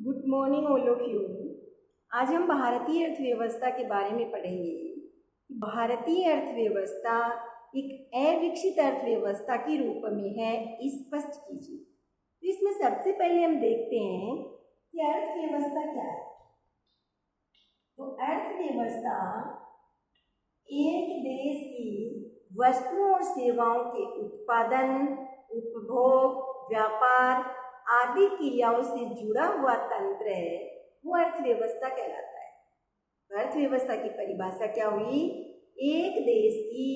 Good morning all of you. आज हम भारतीय अर्थव्यवस्था के बारे में पढ़ेंगे। भारतीय अर्थव्यवस्था एक अविकसित अर्थव्यवस्था के रूप में है, स्पष्ट कीजिए। तो इसमें सबसे पहले हम देखते हैं कि अर्थव्यवस्था क्या है। तो अर्थव्यवस्था एक देश की वस्तुओं और सेवाओं के उत्पादन, उपभोग, व्यापार आदि क्रियाओं से जुड़ा हुआ तंत्र है, वो अर्थव्यवस्था कहलाता है। अर्थव्यवस्था की परिभाषा क्या हुई? एक देश की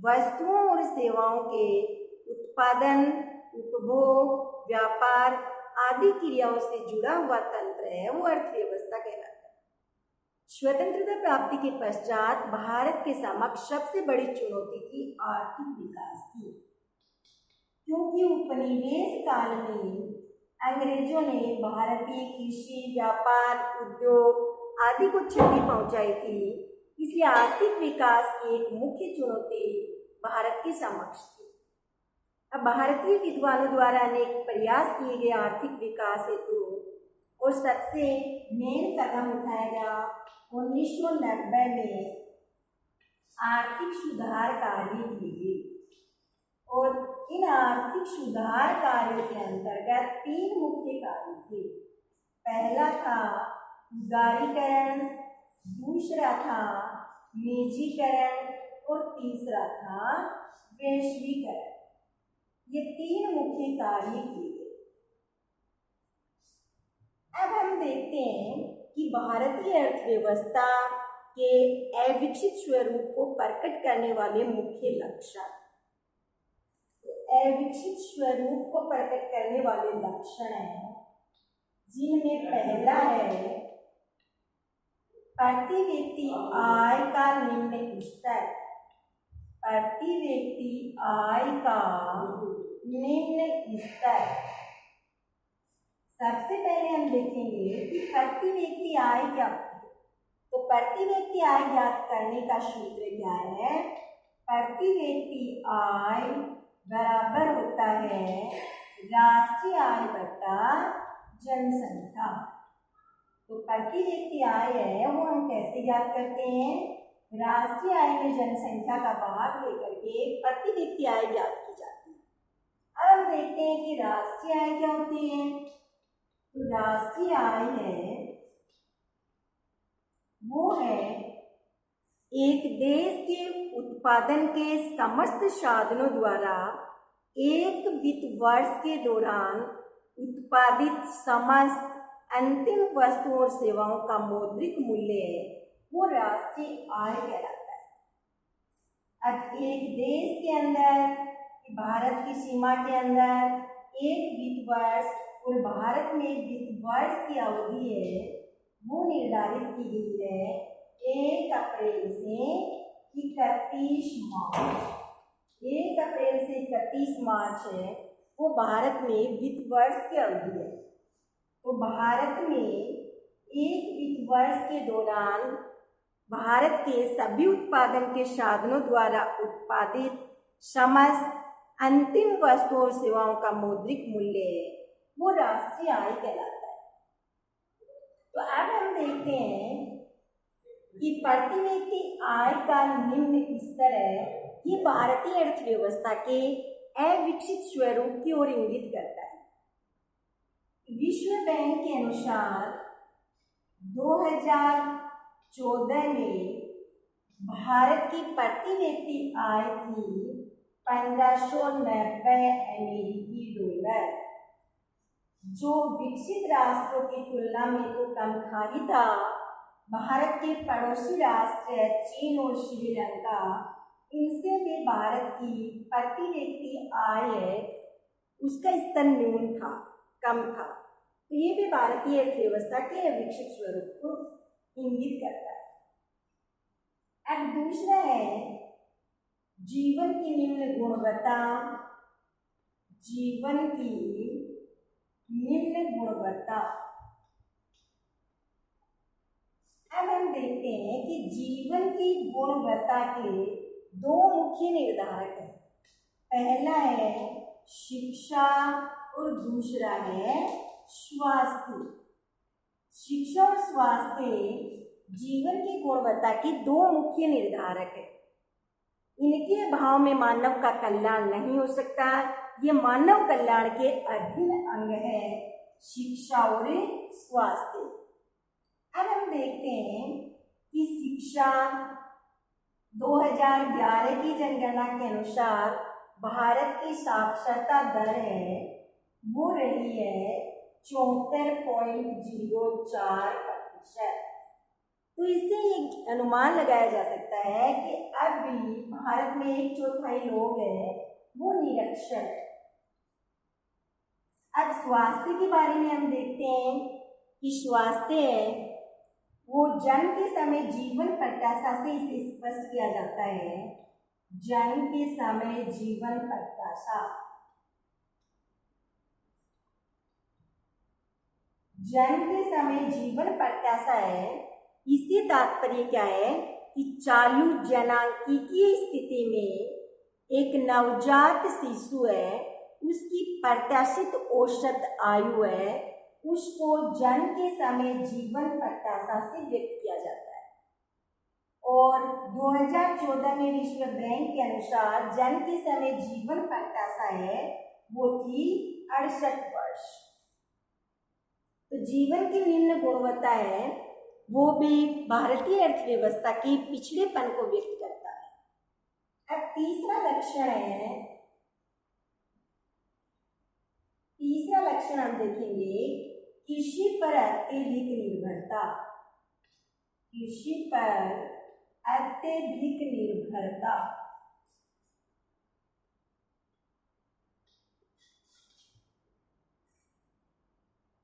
वस्तुओं और सेवाओं के उत्पादन, उपभोग, व्यापार आदि क्रियाओं से जुड़ा हुआ तंत्र है, वो अर्थव्यवस्था कहलाता है। स्वतंत्रता प्राप्ति के पश्चात भारत के समक्ष सबसे बड़ी चुनौती थी आर्थिक विकास की, क्योंकि उपनिवेश काल में अंग्रेजों ने भारतीय कृषि, व्यापार, उद्योग आदि को क्षति पहुंचाई थी। इसलिए आर्थिक विकास की एक मुख्य चुनौती भारत के समक्ष थी। अब भारतीय विद्वानों द्वारा अनेक प्रयास किए गए आर्थिक विकास हेतु और सबसे मेन कदम उठाया गया 1990 में आर्थिक सुधार कार्य किए गए। और इन आर्थिक सुधार कार्यों के अंतर्गत 3 मुख्य कार्य थे। पहला था उदारीकरण, दूसरा था निजीकरण और तीसरा था वैश्वीकरण। ये 3 मुख्य कार्य किए गए। अब हम देखते हैं कि भारतीय अर्थव्यवस्था के अविकसित स्वरूप को प्रकट करने वाले मुख्य लक्षण। अविकसित स्वरूप को प्रकट करने वाले लक्षण हैं, जिनमें पहला है प्रति व्यक्ति आय का निम्न स्तर। प्रति व्यक्ति आय का निम्न स्तर। सबसे पहले हम देखेंगे कि प्रति व्यक्ति आय क्या होती है। तो प्रति व्यक्ति आय ज्ञात करने का सूत्र क्या है? प्रति व्यक्ति आय बराबर होता है राष्ट्रीय आय बटा जनसंख्या। तो प्रति व्यक्ति आय है वो हम कैसे ज्ञात करते हैं? राष्ट्रीय आय में जनसंख्या का भाग लेकर के प्रति व्यक्ति आय ज्ञात की जाती है। अब हम देखते हैं कि राष्ट्रीय आय क्या होती है। तो राष्ट्रीय आय है वो है एक देश के उत्पादन के समस्त साधनों द्वारा एक वित्त वर्ष के दौरान उत्पादित समस्त अंतिम वस्तुओं और सेवाओं का मौद्रिक मूल्य है, वो राष्ट्रीय आय कहलाता है। अब एक देश के अंदर, भारत की सीमा के अंदर एक वित्त वर्ष और भारत में वित्त वर्ष की अवधि है वो निर्धारित की गई है 1 अप्रैल से 31 मार्च। 1 अप्रैल से 31 मार्च है वो भारत में वित्त वर्ष की अवधि है। तो भारत में एक वित्त वर्ष के दौरान भारत के सभी उत्पादन के साधनों द्वारा उत्पादित समस्त अंतिम वस्तुओं और सेवाओं का मौद्रिक मूल्य है वो राष्ट्रीय आय कहलाता है। तो अब हम देखते हैं कि प्रति व्यक्ति आय का निम्न स्तर है, ये भारतीय अर्थव्यवस्था के अविकसित स्वरूप की ओर इंगित करता है। विश्व बैंक के अनुसार 2014 में भारत की प्रति व्यक्ति आय थी 1590 अमेरिकी डॉलर, जो विकसित राष्ट्रों की तुलना में तो कम था ही था। भारत के पड़ोसी राष्ट्र चीन और श्रीलंका, इनसे भी भारत की प्रति व्यक्ति आय है उसका स्तर न्यून था, कम था। तो ये भी भारतीय अर्थव्यवस्था के विकसित स्वरूप को इंगित करता है। अब दूसरा है जीवन की निम्न गुणवत्ता। जीवन की निम्न गुणवत्ता। अब हम देखते हैं कि जीवन की गुणवत्ता के 2 मुख्य निर्धारक हैं। पहला है शिक्षा और दूसरा है स्वास्थ्य। शिक्षा और स्वास्थ्य जीवन की गुणवत्ता की दो मुख्य निर्धारक है। इनके अभाव में मानव का कल्याण नहीं हो सकता। ये मानव कल्याण के अभिन्न अंग है, शिक्षा और स्वास्थ्य। अब हम देखते हैं कि शिक्षा 2011 की जनगणना के अनुसार भारत की साक्षरता दर है वो रही है 74.04%। तो इससे एक अनुमान लगाया जा सकता है कि अब भी भारत में 1/4 लोग हैं वो निरक्षर है। अब स्वास्थ्य के बारे में हम देखते हैं कि स्वास्थ्य है वो जन्म के समय जीवन प्रत्याशा से इसे स्पष्ट किया जाता है। जन्म के समय जीवन प्रत्याशा, जन्म के समय जीवन प्रत्याशा है। इससे तात्पर्य क्या है कि चालू जनांकीय स्थिति में एक नवजात शिशु है, उसकी प्रत्याशित औसत आयु है, उसको जन्म के समय जीवन प्रत्याशा से व्यक्त किया जाता है। और 2014 में विश्व बैंक के अनुसार जन्म के समय जीवन प्रत्याशा है वो थी 68 वर्ष। तो जीवन की निम्न गुणवत्ता है वो भी भारतीय अर्थव्यवस्था की पिछड़ेपन को व्यक्त करता है। अब तीसरा लक्षण हम देखेंगे कृषि पर अत्यधिक निर्भरता। कृषि पर अत्यधिक निर्भरता,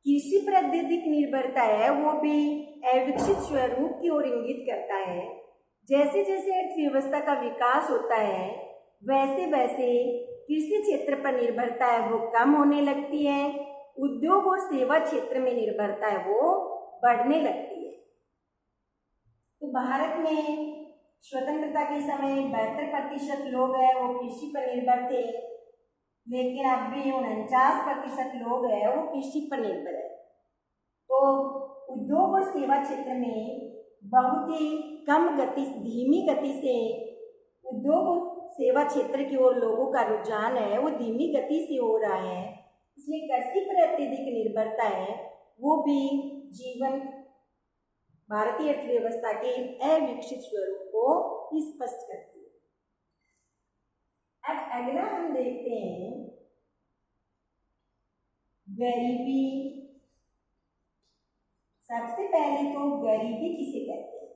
कृषि पर अत्यधिक निर्भरता है वो भी अविकसित स्वरूप की ओर इंगित करता है। जैसे जैसे अर्थव्यवस्था का विकास होता है वैसे वैसे कृषि क्षेत्र पर निर्भरता है वो कम होने लगती है, उद्योग और सेवा क्षेत्र में निर्भरता है वो बढ़ने लगती है। तो भारत में स्वतंत्रता के समय 72% लोग हैं वो कृषि पर निर्भर थे, लेकिन अब भी 49% लोग हैं वो कृषि पर निर्भर है। तो उद्योग और सेवा क्षेत्र में बहुत ही धीमी गति से उद्योग और सेवा क्षेत्र की ओर लोगों का रुझान है वो धीमी गति से हो रहा है। इसलिए कृषि पर अत्यधिक निर्भरता है वो भी जीवन भारतीय अर्थव्यवस्था के अविकसित स्वरूप को स्पष्ट करती है। अब अगला हम देखते हैं गरीबी। सबसे पहले तो गरीबी किसे कहते हैं?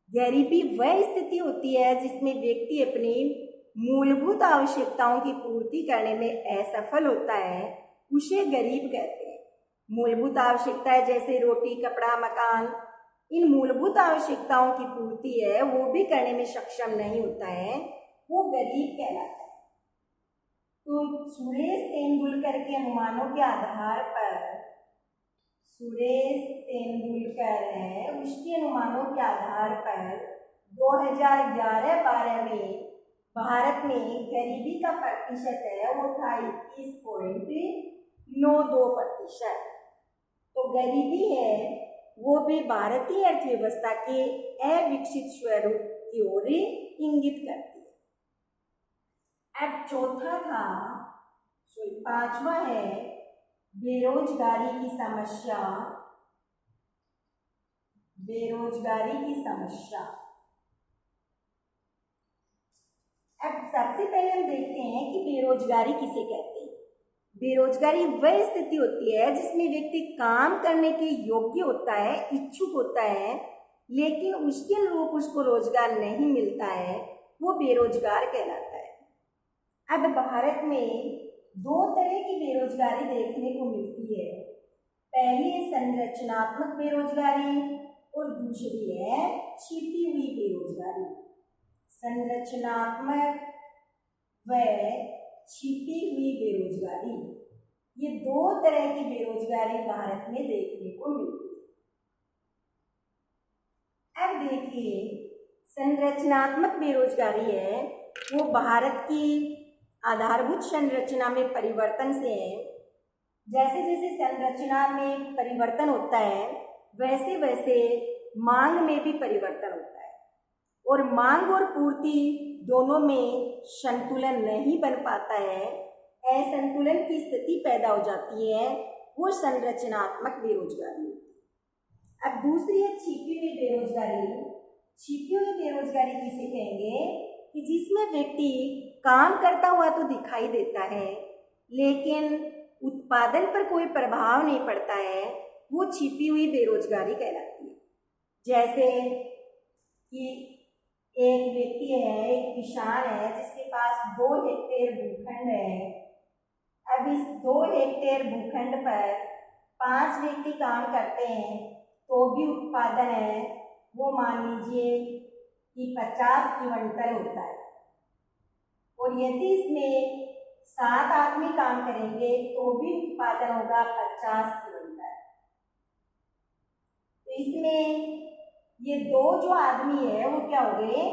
गरीबी वह स्थिति होती है जिसमें व्यक्ति अपनी मूलभूत आवश्यकताओं की पूर्ति करने में असफल होता है, उसे गरीब कहते हैं। मूलभूत आवश्यकताएं जैसे रोटी, कपड़ा, मकान, इन मूलभूत आवश्यकताओं की पूर्ति है वो भी करने में सक्षम नहीं होता है, वो गरीब कहलाता है। तो सुरेश तेंदुलकर के अनुमानों के आधार पर, सुरेश तेंदुलकर है उसके अनुमानों के आधार पर 2011-12 में भारत में गरीबी का प्रतिशत है वो था 21.92%। तो गरीबी है वो भी भारतीय अर्थव्यवस्था के अविकसित स्वरूप की ओर इंगित करती है। अब पांचवा है बेरोजगारी की समस्या। बेरोजगारी की समस्या। अब सबसे पहले हम देखते हैं कि बेरोजगारी किसे कहते हैं। बेरोजगारी वह स्थिति होती है जिसमें व्यक्ति काम करने के योग्य होता है, इच्छुक होता है, लेकिन उसके अनुरूप उसको रोजगार नहीं मिलता है, वो बेरोजगार कहलाता है। अब भारत में दो तरह की बेरोजगारी देखने को मिलती है। पहली है संरचनात्मक बेरोजगारी और दूसरी है छिपी हुई बेरोजगारी। संरचनात्मक व छिपी हुई बेरोजगारी, ये दो तरह की बेरोजगारी भारत में देखने को मिलती है। अब देखिए संरचनात्मक बेरोजगारी है वो भारत की आधारभूत संरचना में परिवर्तन से है। जैसे जैसे संरचना में परिवर्तन होता है वैसे वैसे मांग में भी परिवर्तन होता है और मांग और पूर्ति दोनों में संतुलन नहीं बन पाता है। असंतुलन की स्थिति पैदा हो जाती है, वो संरचनात्मक बेरोजगारी होती है। अब दूसरी है छिपी हुई बेरोजगारी। छिपी हुई बेरोजगारी किसे कहेंगे कि जिसमें व्यक्ति काम करता हुआ तो दिखाई देता है लेकिन उत्पादन पर कोई प्रभाव नहीं पड़ता है, वो छिपी हुई बेरोजगारी कहलाती है। जैसे कि एक व्यक्ति है, एक किसान है जिसके पास 2 हेक्टेयर भूखंड है। अब इस 2 हेक्टेयर भूखंड पर 5 व्यक्ति काम करते हैं तो भी उत्पादन है वो मान लीजिए कि 50 क्विंटल होता है, और यदि इसमें 7 आदमी काम करेंगे तो भी उत्पादन होगा 50 क्विंटल। तो इसमें ये 2 जो आदमी है वो क्या हो गए,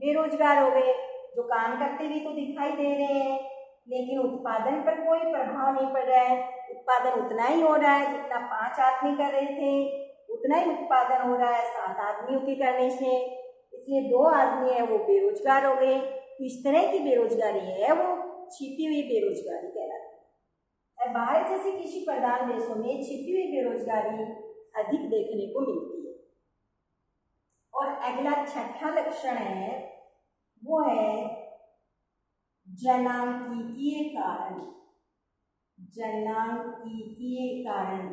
बेरोजगार हो गए। जो काम करते भी तो दिखाई दे रहे हैं लेकिन उत्पादन पर कोई प्रभाव नहीं पड़ रहा है। उत्पादन उतना ही हो रहा है जितना 5 आदमी कर रहे थे, उतना ही उत्पादन हो रहा है 7 आदमियों के करने से, इसलिए 2 आदमी है वो बेरोजगार हो गए। तो इस तरह की बेरोजगारी है वो छिपी हुई बेरोजगारी कहलाती है। भारत जैसे कृषि प्रधान देशों में छिपी हुई बेरोजगारी अधिक देखने को मिलती है। और अगला छठा लक्षण है वो है जनांकीय कारण। जनांकीय कारण,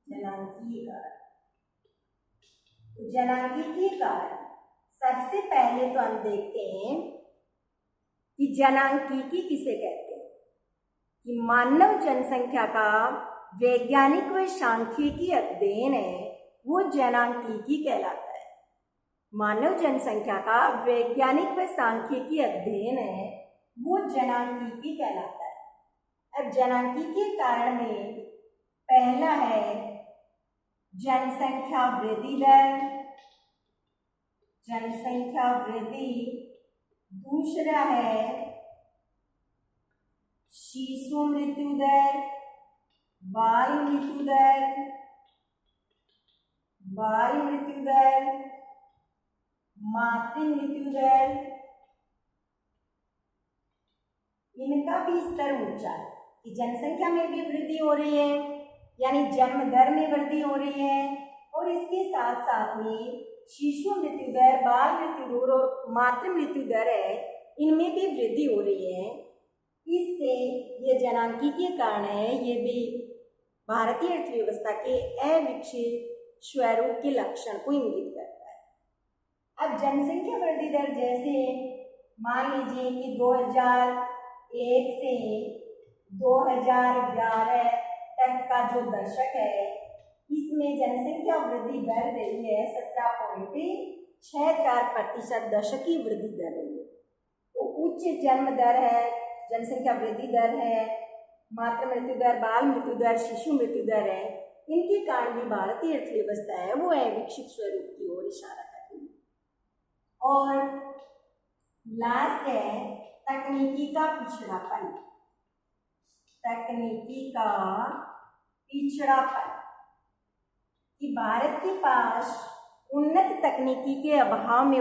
जनांकीय कारण। तो जनांकीय कारण सबसे पहले तो हम देखते हैं कि जनांकीय किसे कहते हैं कि मानव जनसंख्या का वैज्ञानिक व सांख्यिकी अध्ययन है वो जनांकीय कहलाता है। मानव जनसंख्या का वैज्ञानिक व सांख्यिकी अध्ययन है वो जनांकीय कहलाता है। अब जनांकीय कारण में पहला है जनसंख्या वृद्धि दर, जनसंख्या वृद्धि। दूसरा है शिशु मृत्यु दर, बाल मृत्यु दर, बाल मृत्यु दर, मातृ मृत्यु दर। इनका भी स्तर ऊंचा है कि जनसंख्या में भी वृद्धि हो रही है, यानी जन्म दर में वृद्धि हो रही है, और इसके साथ साथ में शिशु मृत्यु दर, बाल मृत्यु दर और मातृ मृत्यु दर है, इनमें भी वृद्धि हो रही है। इससे ये जनांकीय कारण है, ये भी भारतीय अर्थव्यवस्था के अविकसित स्वरूप के लक्षण को इंगित करता है। अब जनसंख्या वृद्धि दर जैसे मान लीजिए कि 2001 से 2011 तक का जो दशक है इसमें जनसंख्या वृद्धि दर रही है 17.64% दशक की वृद्धि दर रही है। तो उच्च जन्म दर है, जनसंख्या वृद्धि दर है, मातृ मृत्यु दर, बाल मृत्यु दर, शिशु मृत्यु दर है, इनके कारण भी भारतीय अर्थव्यवस्था है वो अविकसित स्वरूप की ओर इशारा कर रही है। और लास्ट है तकनीकी का पिछड़ापन। तकनीकी का पिछड़ापन कि भारत के पास उन्नत तकनीकी के अभाव में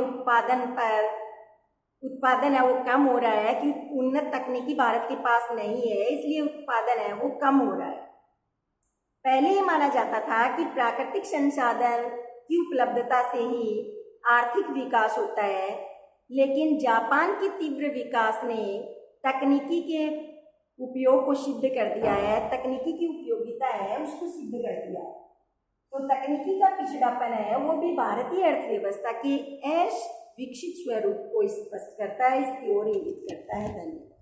उत्पादन है वो कम हो रहा है कि उन्नत तकनीकी भारत के पास नहीं है, इसलिए उत्पादन है वो कम हो रहा है। पहले ये माना जाता था कि प्राकृतिक संसाधन की उपलब्धता से ही आर्थिक विकास होता है, लेकिन जापान के तीव्र विकास ने तकनीकी के उपयोग को सिद्ध कर दिया है, तकनीकी की उपयोगिता है उसको सिद्ध कर दिया है। तो तकनीकी का पिछड़ापन है वो भी भारतीय अर्थव्यवस्था के अविकसित स्वरूप को स्पष्ट करता है, इसकी ओर इंगित करता है। धन्यवाद।